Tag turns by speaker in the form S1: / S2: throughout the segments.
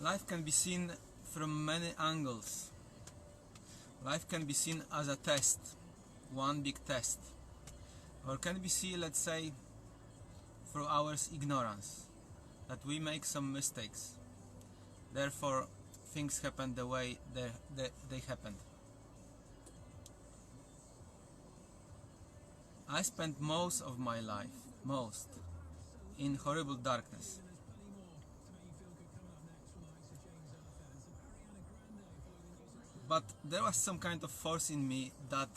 S1: Life can be seen from many angles. Life can be seen as a test, one big test, or can be seen, let's say, through our ignorance, that we make some mistakes, therefore things happen the way they happened. I spent most of my life, in horrible darkness. But there was some kind of force in me that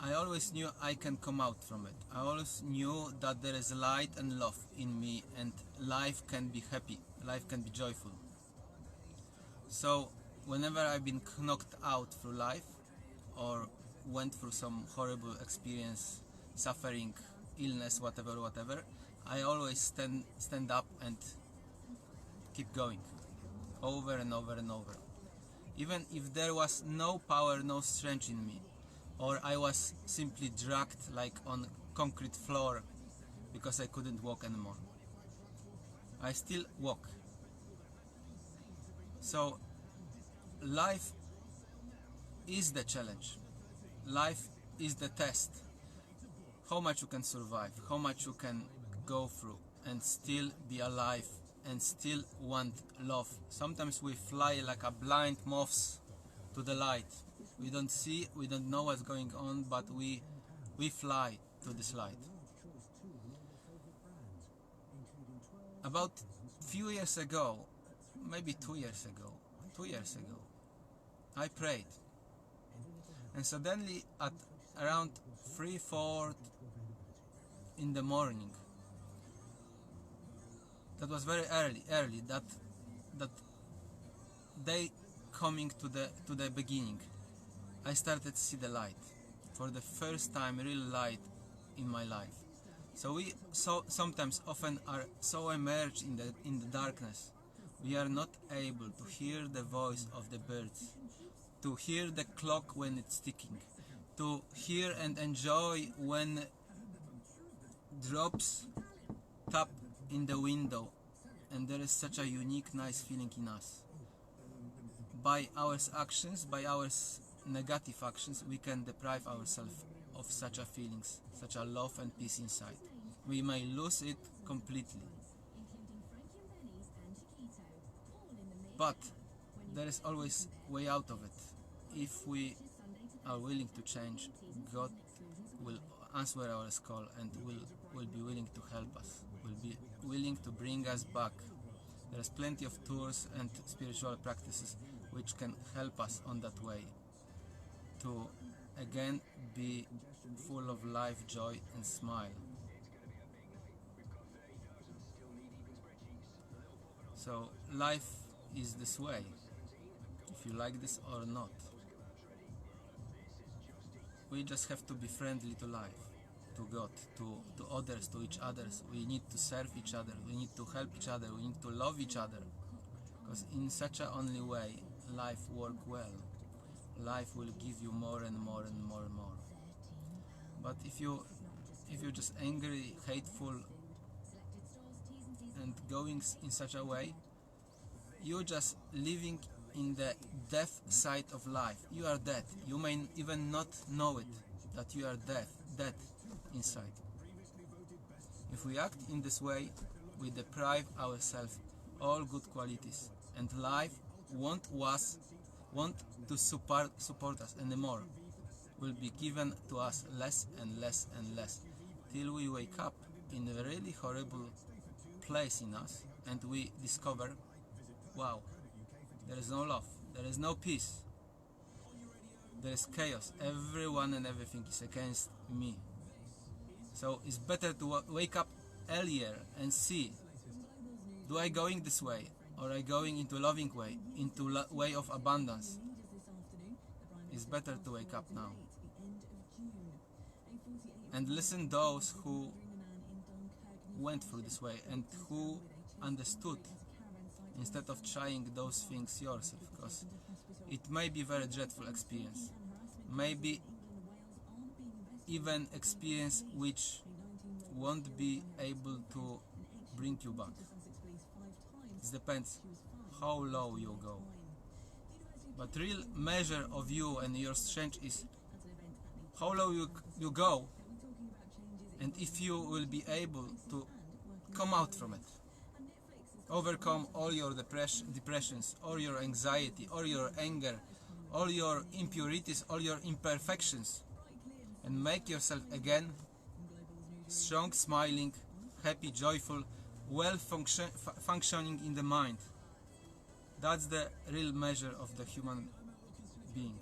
S1: I always knew I can come out from it. I always knew that there is light and love in me, and life can be happy, life can be joyful. So whenever I've been knocked out through life or went through some horrible experience, suffering, illness, whatever, I always stand up and keep going over and over and over. Even if there was no power, no strength in me, or I was simply dragged like on concrete floor because I couldn't walk anymore, I still walk. So life is the challenge, life is the test. How much you can survive, how much you can go through and still be alive and still want love. Sometimes we fly like a blind moths to the light. We don't see, we don't know what's going on, but we fly to this light. About few years ago, maybe 2 years ago, I prayed, and suddenly at around 3-4 in the morning, that was very early, that day coming to the beginning, I started to see the light for the first time, real light in my life. So we often are so immersed in the darkness, we are not able to hear the voice of the birds, to hear the clock when it's ticking, to hear and enjoy when drops tap in the window, and there is such a unique, nice feeling in us. By our actions, by our negative actions, we can deprive ourselves of such a feelings, such a love and peace inside. We may lose it completely. But there is always way out of it. If we are willing to change, God will answer our call and will be willing to help us, will be willing to bring us back. There's plenty of tools and spiritual practices which can help us on that way to again be full of life, joy and smile. So life is this way, if you like this or not. We just have to be friendly to life, to God, to others, to each other. We need to serve each other, we need to help each other, we need to love each other, because in such a only way life work well. Life will give you more and more and more and more. But if you're just angry, hateful and going in such a way, you're just living in the death side of life. You are dead. You may even not know it, that you are dead inside. If we act in this way, we deprive ourselves all good qualities, and life won't to support us anymore. Will be given to us less and less and less, till we wake up in a really horrible place in us and we discover, wow, there is no love, there is no peace, there is chaos, everyone and everything is against me. So it's better to wake up earlier and see, do I going this way, or I going into a loving way, into way of abundance? It's better to wake up now and listen those who went through this way and who understood, instead of trying those things yourself, because it may be very dreadful experience, maybe even experience which won't be able to bring you back. It depends how low you go. But real measure of you and your strength is how low you go, and if you will be able to come out from it, overcome all your depressions, all your anxiety, all your anger, all your impurities, all your imperfections, and make yourself again strong, smiling, happy, joyful, well functioning in the mind. That's the real measure of the human being.